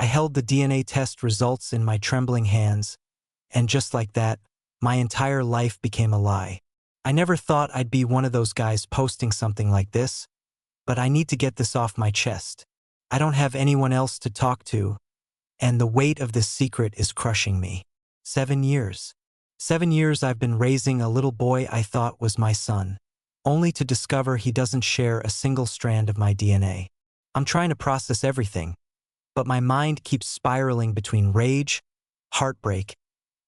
I held the DNA test results in my trembling hands, and just like that, my entire life became a lie. I never thought I'd be one of those guys posting something like this, but I need to get this off my chest. I don't have anyone else to talk to, and the weight of this secret is crushing me. 7 years. 7 years I've been raising a little boy I thought was my son, only to discover he doesn't share a single strand of my DNA. I'm trying to process everything, but my mind keeps spiraling between rage, heartbreak,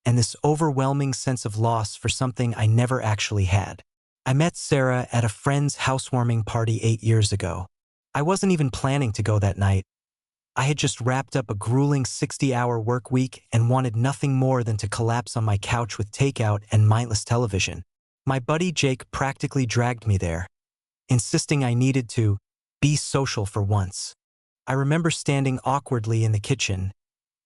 and this overwhelming sense of loss for something I never actually had. I met Sarah at a friend's housewarming party 8 years ago. I wasn't even planning to go that night. I had just wrapped up a grueling 60-hour work week and wanted nothing more than to collapse on my couch with takeout and mindless television. My buddy Jake practically dragged me there, insisting I needed to be social for once. I remember standing awkwardly in the kitchen,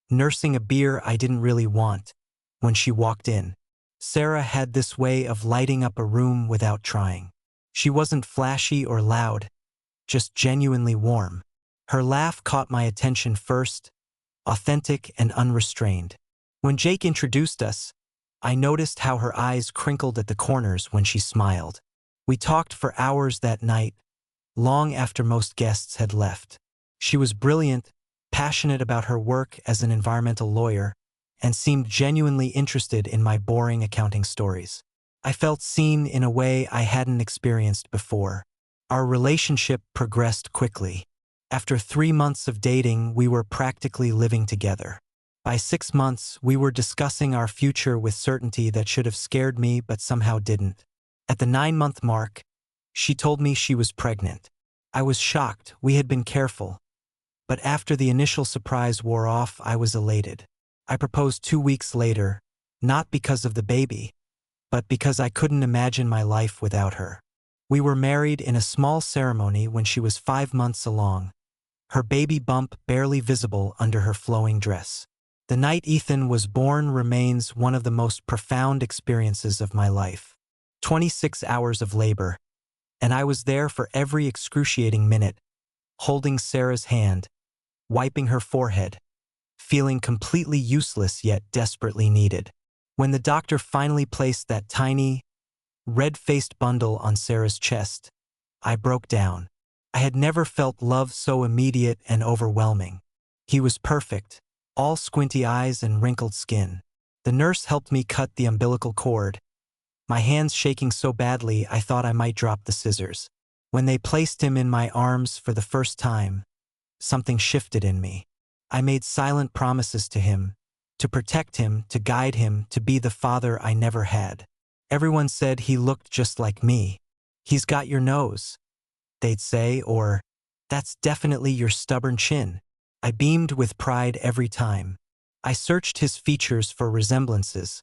nursing a beer I didn't really want, when she walked in. Sarah had this way of lighting up a room without trying. She wasn't flashy or loud, just genuinely warm. Her laugh caught my attention first, authentic and unrestrained. When Jake introduced us, I noticed how her eyes crinkled at the corners when she smiled. We talked for hours that night, long after most guests had left. She was brilliant, passionate about her work as an environmental lawyer, and seemed genuinely interested in my boring accounting stories. I felt seen in a way I hadn't experienced before. Our relationship progressed quickly. After 3 months of dating, we were practically living together. By 6 months, we were discussing our future with certainty that should have scared me but somehow didn't. At the 9-month mark, she told me she was pregnant. I was shocked. We had been careful. But after the initial surprise wore off, I was elated. I proposed 2 weeks later, not because of the baby, but because I couldn't imagine my life without her. We were married in a small ceremony when she was 5 months along, her baby bump barely visible under her flowing dress. The night Ethan was born remains one of the most profound experiences of my life. 26 hours of labor, and I was there for every excruciating minute, holding Sarah's hand, wiping her forehead, feeling completely useless yet desperately needed. When the doctor finally placed that tiny, red-faced bundle on Sarah's chest, I broke down. I had never felt love so immediate and overwhelming. He was perfect, all squinty eyes and wrinkled skin. The nurse helped me cut the umbilical cord, my hands shaking so badly I thought I might drop the scissors. When they placed him in my arms for the first time, something shifted in me. I made silent promises to him, to protect him, to guide him, to be the father I never had. Everyone said he looked just like me. "He's got your nose," they'd say, or, "That's definitely your stubborn chin." I beamed with pride every time. I searched his features for resemblances,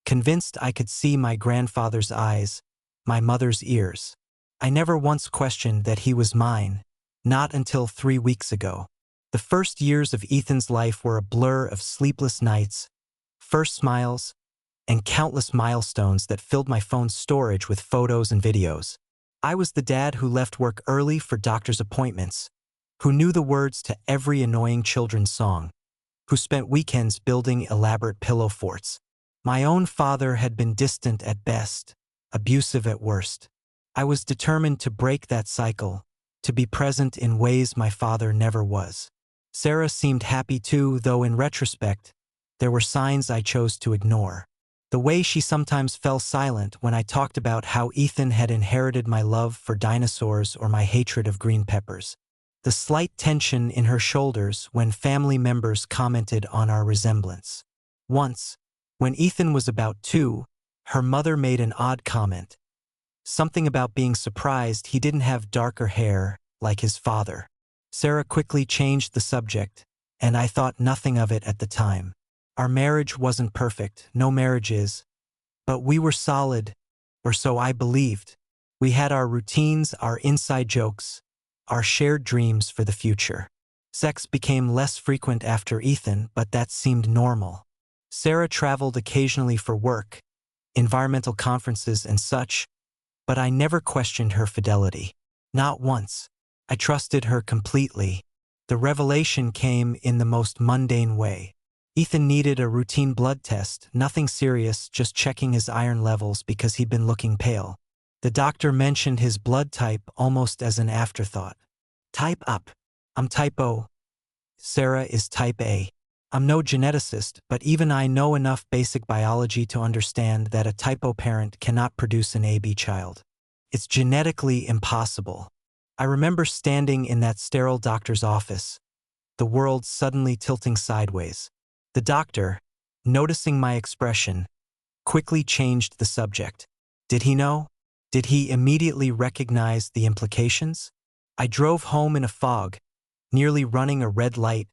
convinced I could see my grandfather's eyes, my mother's ears. I never once questioned that he was mine, not until 3 weeks ago. The first years of Ethan's life were a blur of sleepless nights, first smiles, and countless milestones that filled my phone's storage with photos and videos. I was the dad who left work early for doctor's appointments, who knew the words to every annoying children's song, who spent weekends building elaborate pillow forts. My own father had been distant at best, abusive at worst. I was determined to break that cycle, to be present in ways my father never was. Sarah seemed happy too, though in retrospect, there were signs I chose to ignore. The way she sometimes fell silent when I talked about how Ethan had inherited my love for dinosaurs or my hatred of green peppers. The slight tension in her shoulders when family members commented on our resemblance. Once, when Ethan was about 2, her mother made an odd comment. Something about being surprised he didn't have darker hair like his father. Sarah quickly changed the subject, and I thought nothing of it at the time. Our marriage wasn't perfect, no marriage is, but we were solid, or so I believed. We had our routines, our inside jokes, our shared dreams for the future. Sex became less frequent after Ethan, but that seemed normal. Sarah traveled occasionally for work, environmental conferences and such, but I never questioned her fidelity. Not once. I trusted her completely, The revelation came in the most mundane way. Ethan needed a routine blood test, nothing serious, just checking his iron levels because he'd been looking pale. The doctor mentioned his blood type almost as an afterthought. Type up. I'm type O. Sarah is type A. I'm no geneticist, but even I know enough basic biology to understand that a type O parent cannot produce an AB child. It's genetically impossible. I remember standing in that sterile doctor's office, the world suddenly tilting sideways. The doctor, noticing my expression, quickly changed the subject. Did he know? Did he immediately recognize the implications? I drove home in a fog, nearly running a red light,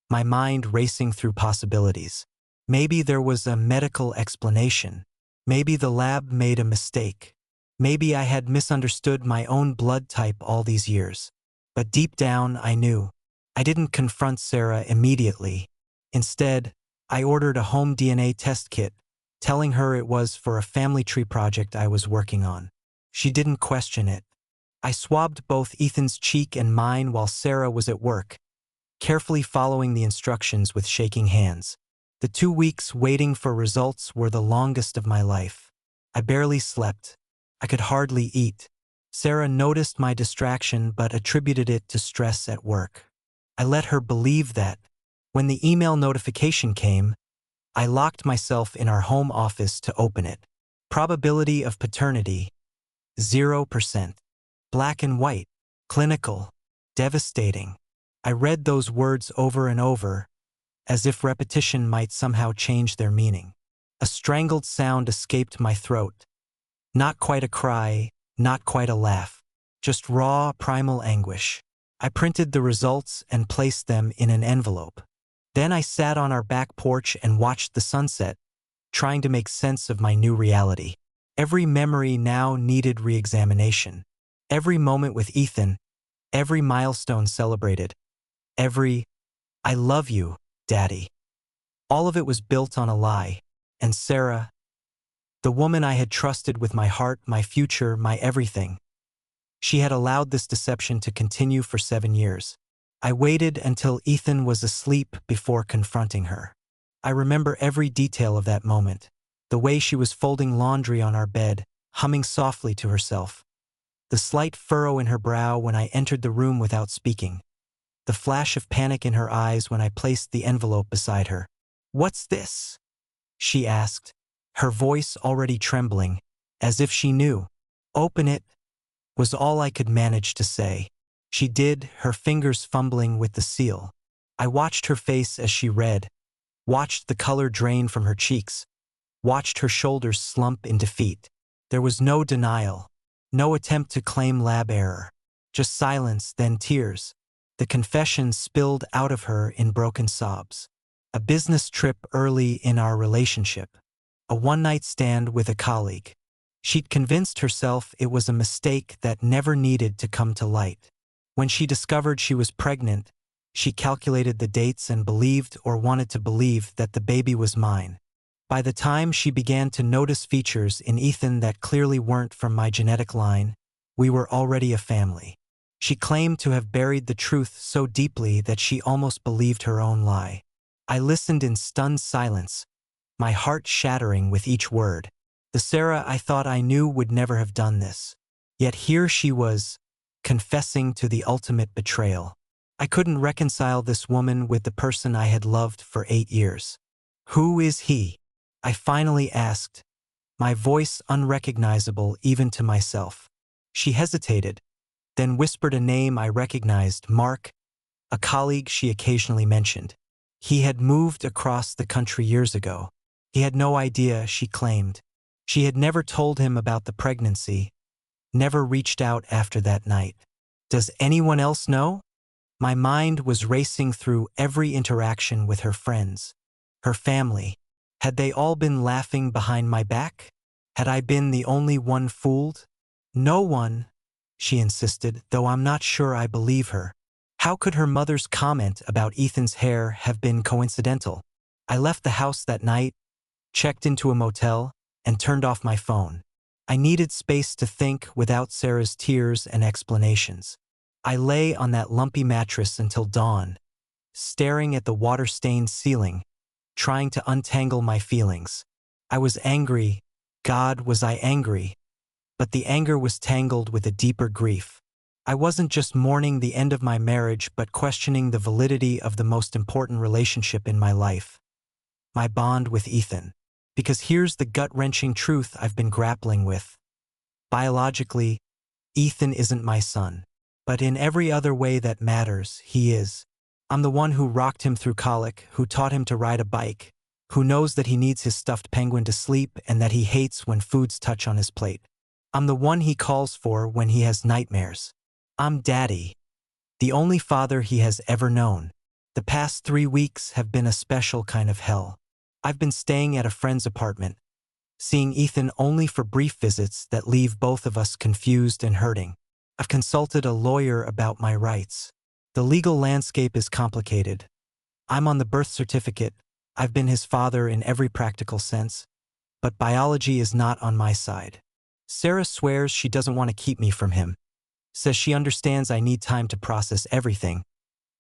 my mind racing through possibilities. Maybe there was a medical explanation. Maybe the lab made a mistake. Maybe I had misunderstood my own blood type all these years. But deep down, I knew. I didn't confront Sarah immediately. Instead, I ordered a home DNA test kit, telling her it was for a family tree project I was working on. She didn't question it. I swabbed both Ethan's cheek and mine while Sarah was at work, carefully following the instructions with shaking hands. The 2 weeks waiting for results were the longest of my life. I barely slept. I could hardly eat. Sarah noticed my distraction but attributed it to stress at work. I let her believe that. When the email notification came, I locked myself in our home office to open it. Probability of paternity, 0%. Black and white, clinical, devastating. I read those words over and over, as if repetition might somehow change their meaning. A strangled sound escaped my throat. Not quite a cry, not quite a laugh, just raw, primal anguish. I printed the results and placed them in an envelope. Then I sat on our back porch and watched the sunset, trying to make sense of my new reality. Every memory now needed re-examination. Every moment with Ethan, every milestone celebrated, every "I love you, Daddy." All of it was built on a lie. And Sarah, the woman I had trusted with my heart, my future, my everything, she had allowed this deception to continue for 7 years. I waited until Ethan was asleep before confronting her. I remember every detail of that moment. The way she was folding laundry on our bed, humming softly to herself. The slight furrow in her brow when I entered the room without speaking. The flash of panic in her eyes when I placed the envelope beside her. "What's this?" she asked, her voice already trembling, as if she knew. "Open it," was all I could manage to say. She did, her fingers fumbling with the seal. I watched her face as she read, watched the color drain from her cheeks, watched her shoulders slump in defeat. There was no denial, no attempt to claim lab error, just silence, then tears. The confession spilled out of her in broken sobs. A business trip early in our relationship. A one-night stand with a colleague. She'd convinced herself it was a mistake that never needed to come to light. When she discovered she was pregnant, she calculated the dates and believed or wanted to believe that the baby was mine. By the time she began to notice features in Ethan that clearly weren't from my genetic line, we were already a family. She claimed to have buried the truth so deeply that she almost believed her own lie. I listened in stunned silence, my heart shattering with each word. The Sarah I thought I knew would never have done this. Yet here she was, confessing to the ultimate betrayal. I couldn't reconcile this woman with the person I had loved for 8 years. "Who is he?" I finally asked, my voice unrecognizable even to myself. She hesitated, then whispered a name I recognized, Mark, a colleague she occasionally mentioned. He had moved across the country years ago. He had no idea, she claimed. She had never told him about the pregnancy, never reached out after that night. Does anyone else know? My mind was racing through every interaction with her friends, her family. Had they all been laughing behind my back? Had I been the only one fooled? "No one," she insisted, though I'm not sure I believe her. How could her mother's comment about Ethan's hair have been coincidental? I left the house that night, checked into a motel, and turned off my phone. I needed space to think without Sarah's tears and explanations. I lay on that lumpy mattress until dawn, staring at the water-stained ceiling, trying to untangle my feelings. I was angry. God, was I angry? But the anger was tangled with a deeper grief. I wasn't just mourning the end of my marriage, but questioning the validity of the most important relationship in my life, my bond with Ethan. Because here's the gut-wrenching truth I've been grappling with. Biologically, Ethan isn't my son. But in every other way that matters, he is. I'm the one who rocked him through colic, who taught him to ride a bike, who knows that he needs his stuffed penguin to sleep and that he hates when foods touch on his plate. I'm the one he calls for when he has nightmares. I'm Daddy, the only father he has ever known. The past 3 weeks have been a special kind of hell. I've been staying at a friend's apartment, seeing Ethan only for brief visits that leave both of us confused and hurting. I've consulted a lawyer about my rights. The legal landscape is complicated. I'm on the birth certificate. I've been his father in every practical sense, but biology is not on my side. Sarah swears she doesn't want to keep me from him, says she understands I need time to process everything,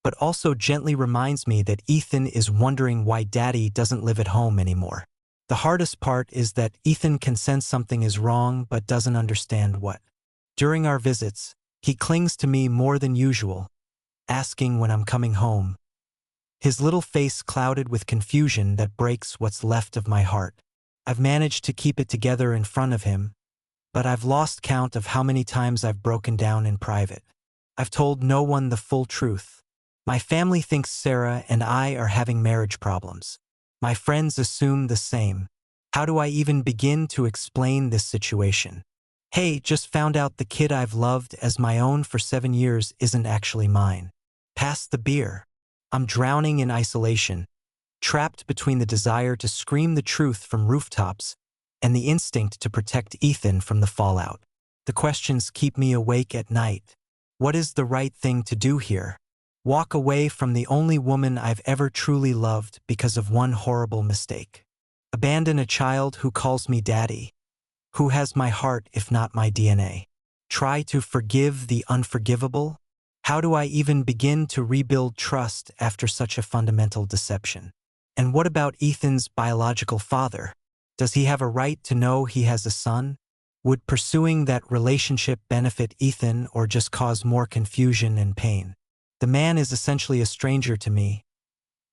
but also gently reminds me that Ethan is wondering why Daddy doesn't live at home anymore. The hardest part is that Ethan can sense something is wrong but doesn't understand what. During our visits, he clings to me more than usual, asking when I'm coming home. His little face clouded with confusion that breaks what's left of my heart. I've managed to keep it together in front of him, but I've lost count of how many times I've broken down in private. I've told no one the full truth. My family thinks Sarah and I are having marriage problems. My friends assume the same. How do I even begin to explain this situation? Hey, just found out the kid I've loved as my own for 7 years isn't actually mine. Pass the beer. I'm drowning in isolation, trapped between the desire to scream the truth from rooftops and the instinct to protect Ethan from the fallout. The questions keep me awake at night. What is the right thing to do here? Walk away from the only woman I've ever truly loved because of one horrible mistake? Abandon a child who calls me daddy, who has my heart if not my DNA? Try to forgive the unforgivable? How do I even begin to rebuild trust after such a fundamental deception? And what about Ethan's biological father? Does he have a right to know he has a son? Would pursuing that relationship benefit Ethan or just cause more confusion and pain? The man is essentially a stranger to me.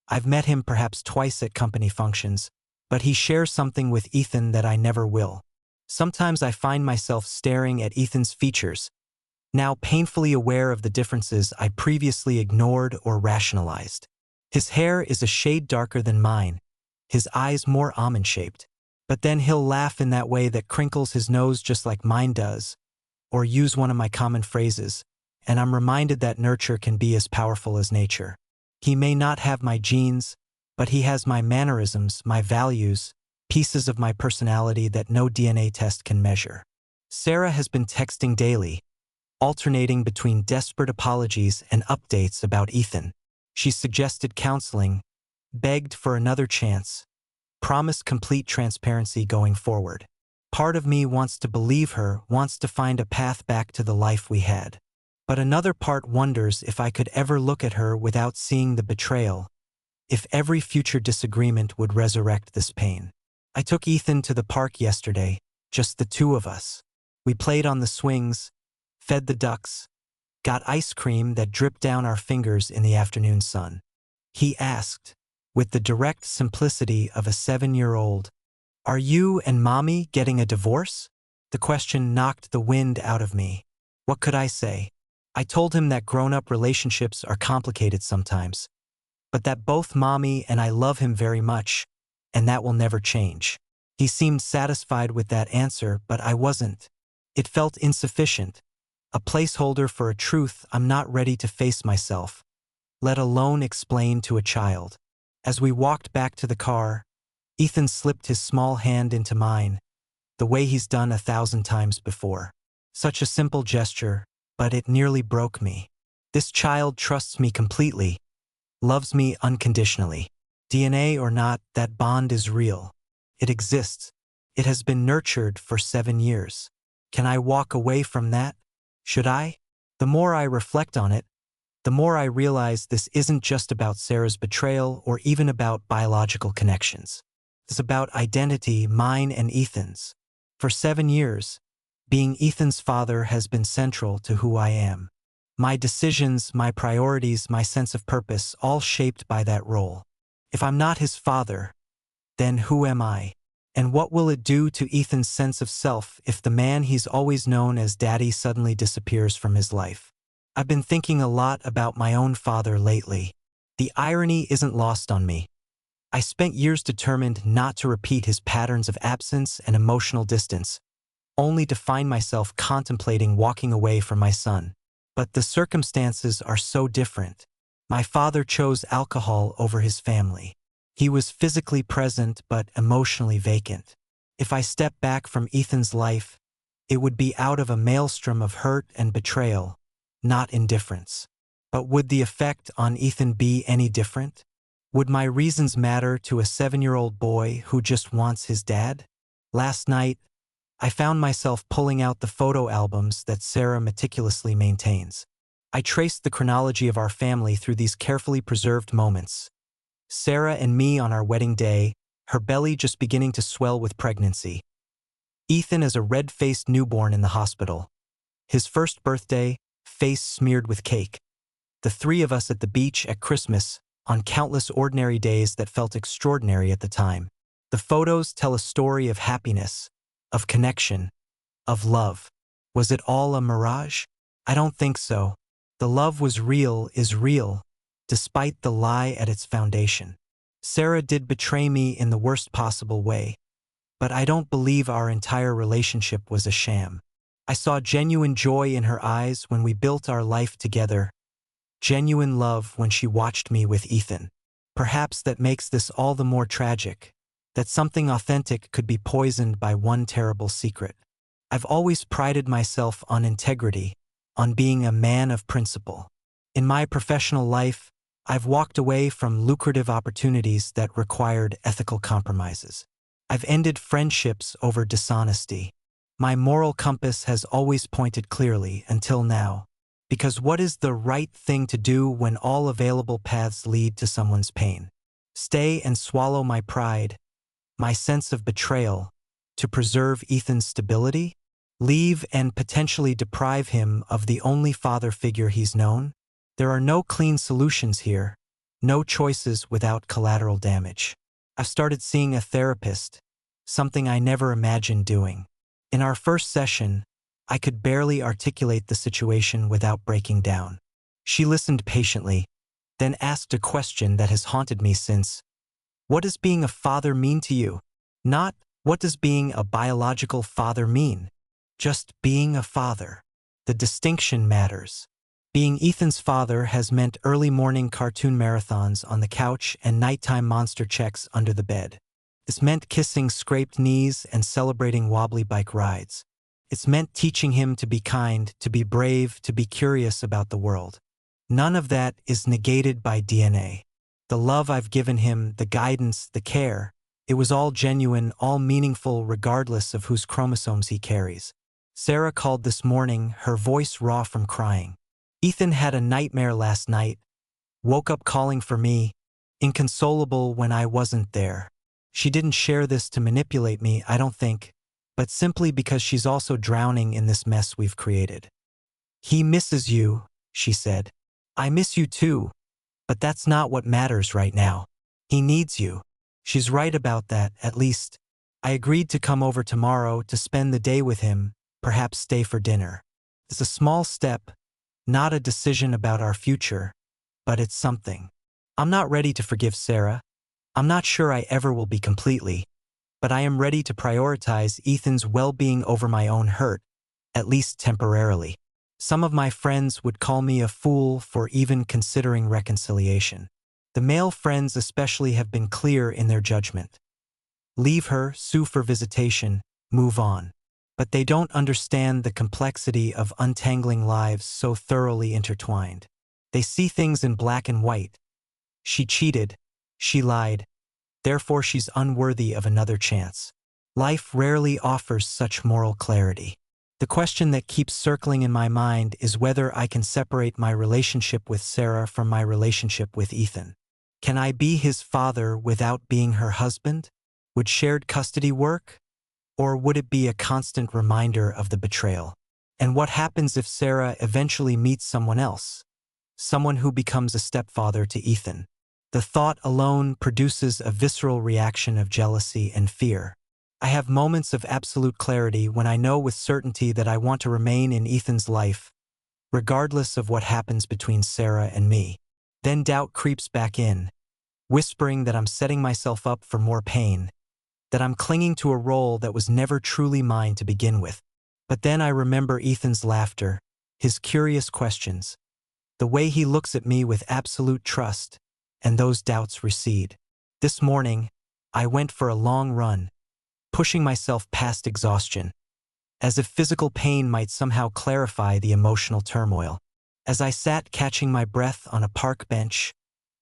I've met him perhaps twice at company functions, but he shares something with Ethan that I never will. Sometimes I find myself staring at Ethan's features, now painfully aware of the differences I previously ignored or rationalized. His hair is a shade darker than mine, his eyes more almond-shaped. But then he'll laugh in that way that crinkles his nose just like mine does, or use one of my common phrases, and I'm reminded that nurture can be as powerful as nature. He may not have my genes, but he has my mannerisms, my values, pieces of my personality that no DNA test can measure. Sarah has been texting daily, alternating between desperate apologies and updates about Ethan. She's suggested counseling, begged for another chance, promised complete transparency going forward. Part of me wants to believe her, wants to find a path back to the life we had. But another part wonders if I could ever look at her without seeing the betrayal, if every future disagreement would resurrect this pain. I took Ethan to the park yesterday, just the two of us. We played on the swings, fed the ducks, got ice cream that dripped down our fingers in the afternoon sun. He asked, with the direct simplicity of a 7-year-old, "Are you and Mommy getting a divorce?" The question knocked the wind out of me. What could I say? I told him that grown-up relationships are complicated sometimes, but that both Mommy and I love him very much, and that will never change. He seemed satisfied with that answer, but I wasn't. It felt insufficient, a placeholder for a truth I'm not ready to face myself, let alone explain to a child. As we walked back to the car, Ethan slipped his small hand into mine, the way he's done 1,000 times before. Such a simple gesture, but it nearly broke me. This child trusts me completely, loves me unconditionally. DNA or not, that bond is real. It exists. It has been nurtured for 7 years. Can I walk away from that? Should I? The more I reflect on it, the more I realize this isn't just about Sarah's betrayal or even about biological connections. It's about identity, mine and Ethan's. For 7 years, being Ethan's father has been central to who I am. My decisions, my priorities, my sense of purpose, all shaped by that role. If I'm not his father, then who am I? And what will it do to Ethan's sense of self if the man he's always known as Daddy suddenly disappears from his life? I've been thinking a lot about my own father lately. The irony isn't lost on me. I spent years determined not to repeat his patterns of absence and emotional distance, only to find myself contemplating walking away from my son. But the circumstances are so different. My father chose alcohol over his family. He was physically present but emotionally vacant. If I step back from Ethan's life, it would be out of a maelstrom of hurt and betrayal, not indifference. But would the effect on Ethan be any different? Would my reasons matter to a 7-year-old boy who just wants his dad? Last night, I found myself pulling out the photo albums that Sarah meticulously maintains. I traced the chronology of our family through these carefully preserved moments. Sarah and me on our wedding day, her belly just beginning to swell with pregnancy. Ethan as a red-faced newborn in the hospital. His first birthday, face smeared with cake. The 3 of us at the beach at Christmas, on countless ordinary days that felt extraordinary at the time. The photos tell a story of happiness, of connection, of love. Was it all a mirage? I don't think so. The love was real, is real, despite the lie at its foundation. Sarah did betray me in the worst possible way, but I don't believe our entire relationship was a sham. I saw genuine joy in her eyes when we built our life together, genuine love when she watched me with Ethan. Perhaps that makes this all the more tragic, that something authentic could be poisoned by one terrible secret. I've always prided myself on integrity, on being a man of principle. In my professional life, I've walked away from lucrative opportunities that required ethical compromises. I've ended friendships over dishonesty. My moral compass has always pointed clearly until now. Because what is the right thing to do when all available paths lead to someone's pain? Stay and swallow my pride, my sense of betrayal, to preserve Ethan's stability? Leave and potentially deprive him of the only father figure he's known? There are no clean solutions here, no choices without collateral damage. I've started seeing a therapist, something I never imagined doing. In our first session, I could barely articulate the situation without breaking down. She listened patiently, then asked a question that has haunted me since. What does being a father mean to you? Not, what does being a biological father mean? Just being a father. The distinction matters. Being Ethan's father has meant early morning cartoon marathons on the couch and nighttime monster checks under the bed. It's meant kissing scraped knees and celebrating wobbly bike rides. It's meant teaching him to be kind, to be brave, to be curious about the world. None of that is negated by DNA. The love I've given him, the guidance, the care, it was all genuine, all meaningful regardless of whose chromosomes he carries. Sarah called this morning, her voice raw from crying. Ethan had a nightmare last night, woke up calling for me, inconsolable when I wasn't there. She didn't share this to manipulate me, I don't think, but simply because she's also drowning in this mess we've created. He misses you, she said. I miss you too, but that's not what matters right now. He needs you. She's right about that, at least. I agreed to come over tomorrow to spend the day with him, perhaps stay for dinner. It's a small step, not a decision about our future, but it's something. I'm not ready to forgive Sarah. I'm not sure I ever will be completely, but I am ready to prioritize Ethan's well-being over my own hurt, at least temporarily. Some of my friends would call me a fool for even considering reconciliation. The male friends especially have been clear in their judgment. Leave her, sue for visitation, move on. But they don't understand the complexity of untangling lives so thoroughly intertwined. They see things in black and white. She cheated, she lied, therefore she's unworthy of another chance. Life rarely offers such moral clarity. The question that keeps circling in my mind is whether I can separate my relationship with Sarah from my relationship with Ethan. Can I be his father without being her husband? Would shared custody work? Or would it be a constant reminder of the betrayal? And what happens if Sarah eventually meets someone else? Someone who becomes a stepfather to Ethan? The thought alone produces a visceral reaction of jealousy and fear. I have moments of absolute clarity when I know with certainty that I want to remain in Ethan's life, regardless of what happens between Sarah and me. Then doubt creeps back in, whispering that I'm setting myself up for more pain, that I'm clinging to a role that was never truly mine to begin with. But then I remember Ethan's laughter, his curious questions, the way he looks at me with absolute trust, and those doubts recede. This morning, I went for a long run, pushing myself past exhaustion, as if physical pain might somehow clarify the emotional turmoil. As I sat catching my breath on a park bench,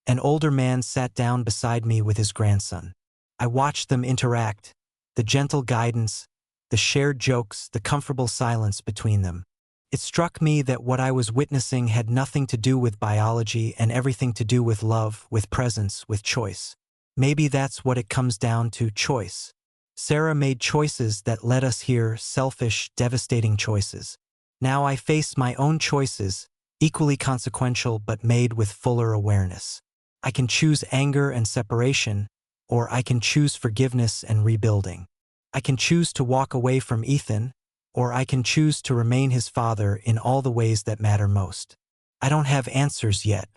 an older man sat down beside me with his grandson. I watched them interact, the gentle guidance, the shared jokes, the comfortable silence between them. It struck me that what I was witnessing had nothing to do with biology and everything to do with love, with presence, with choice. Maybe that's what it comes down to, choice. Sarah made choices that led us here, selfish, devastating choices. Now I face my own choices, equally consequential but made with fuller awareness. I can choose anger and separation, or I can choose forgiveness and rebuilding. I can choose to walk away from Ethan, or I can choose to remain his father in all the ways that matter most. I don't have answers yet.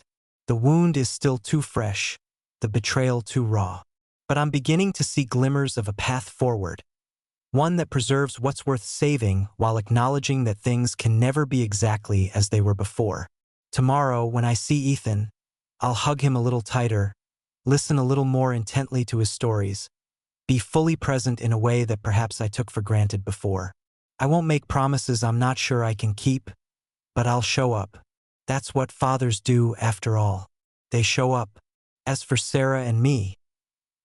The wound is still too fresh, the betrayal too raw. But I'm beginning to see glimmers of a path forward, one that preserves what's worth saving while acknowledging that things can never be exactly as they were before. Tomorrow, when I see Ethan, I'll hug him a little tighter, listen a little more intently to his stories, be fully present in a way that perhaps I took for granted before. I won't make promises I'm not sure I can keep, but I'll show up. That's what fathers do after all. They show up. As for Sarah and me,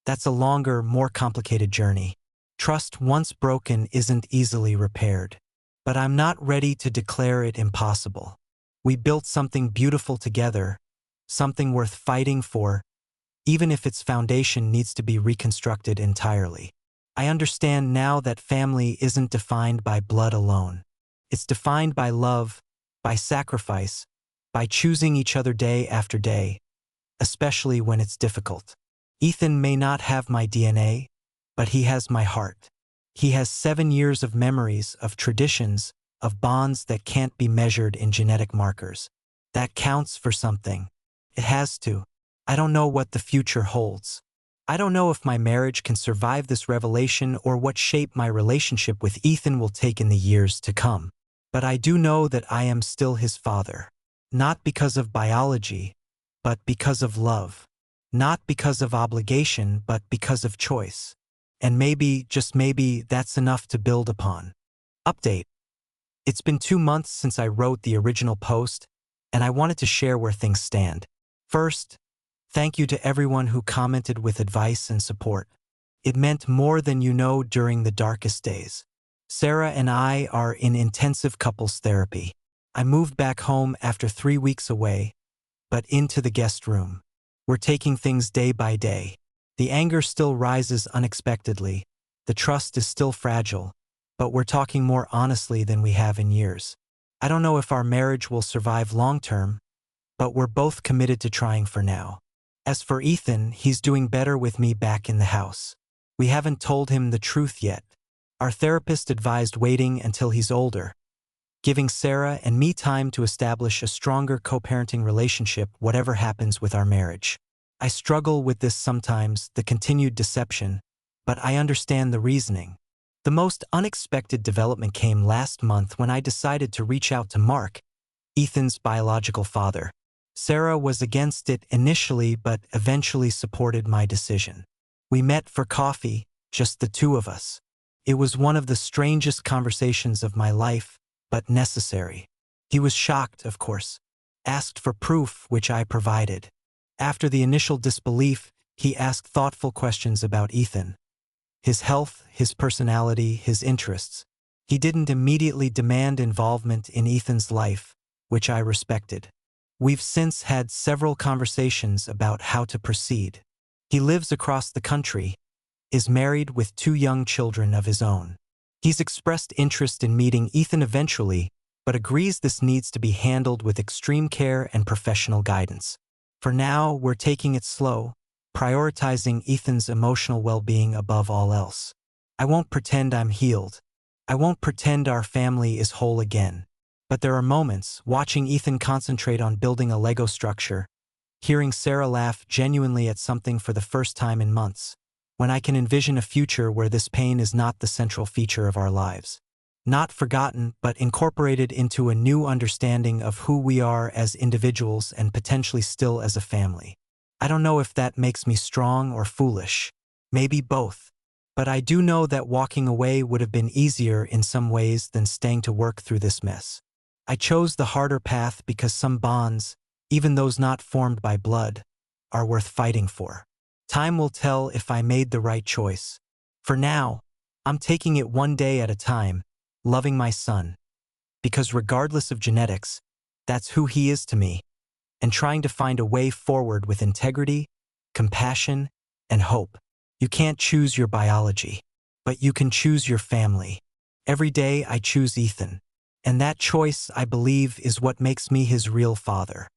that's a longer, more complicated journey. Trust once broken isn't easily repaired. But I'm not ready to declare it impossible. We built something beautiful together, something worth fighting for, even if its foundation needs to be reconstructed entirely. I understand now that family isn't defined by blood alone. It's defined by love, by sacrifice, by choosing each other day after day, especially when it's difficult. Ethan may not have my DNA, but he has my heart. He has 7 years of memories, of traditions, of bonds that can't be measured in genetic markers. That counts for something. It has to. I don't know what the future holds. I don't know if my marriage can survive this revelation or what shape my relationship with Ethan will take in the years to come. But I do know that I am still his father. Not because of biology, but because of love. Not because of obligation, but because of choice. And maybe, just maybe, that's enough to build upon. Update. It's been 2 months since I wrote the original post, and I wanted to share where things stand. First, thank you to everyone who commented with advice and support. It meant more than you know during the darkest days. Sarah and I are in intensive couples therapy. I moved back home after 3 weeks away, but into the guest room. We're taking things day by day. The anger still rises unexpectedly. The trust is still fragile, but we're talking more honestly than we have in years. I don't know if our marriage will survive long-term, but we're both committed to trying for now. As for Ethan, he's doing better with me back in the house. We haven't told him the truth yet. Our therapist advised waiting until he's older, giving Sarah and me time to establish a stronger co-parenting relationship whatever happens with our marriage. I struggle with this sometimes, the continued deception, but I understand the reasoning. The most unexpected development came last month when I decided to reach out to Mark, Ethan's biological father. Sarah was against it initially but eventually supported my decision. We met for coffee, just the two of us. It was one of the strangest conversations of my life, but necessary. He was shocked, of course, asked for proof, which I provided. After the initial disbelief, he asked thoughtful questions about Ethan. His health, his personality, his interests. He didn't immediately demand involvement in Ethan's life, which I respected. We've since had several conversations about how to proceed. He lives across the country, is married with 2 young children of his own. He's expressed interest in meeting Ethan eventually, but agrees this needs to be handled with extreme care and professional guidance. For now, we're taking it slow, prioritizing Ethan's emotional well-being above all else. I won't pretend I'm healed. I won't pretend our family is whole again. But there are moments, watching Ethan concentrate on building a Lego structure, hearing Sarah laugh genuinely at something for the first time in months, when I can envision a future where this pain is not the central feature of our lives. Not forgotten, but incorporated into a new understanding of who we are as individuals and potentially still as a family. I don't know if that makes me strong or foolish. Maybe both. But I do know that walking away would have been easier in some ways than staying to work through this mess. I chose the harder path because some bonds, even those not formed by blood, are worth fighting for. Time will tell if I made the right choice. For now, I'm taking it one day at a time, loving my son, because regardless of genetics, that's who he is to me, and trying to find a way forward with integrity, compassion, and hope. You can't choose your biology, but you can choose your family. Every day I choose Ethan, and that choice, I believe, is what makes me his real father.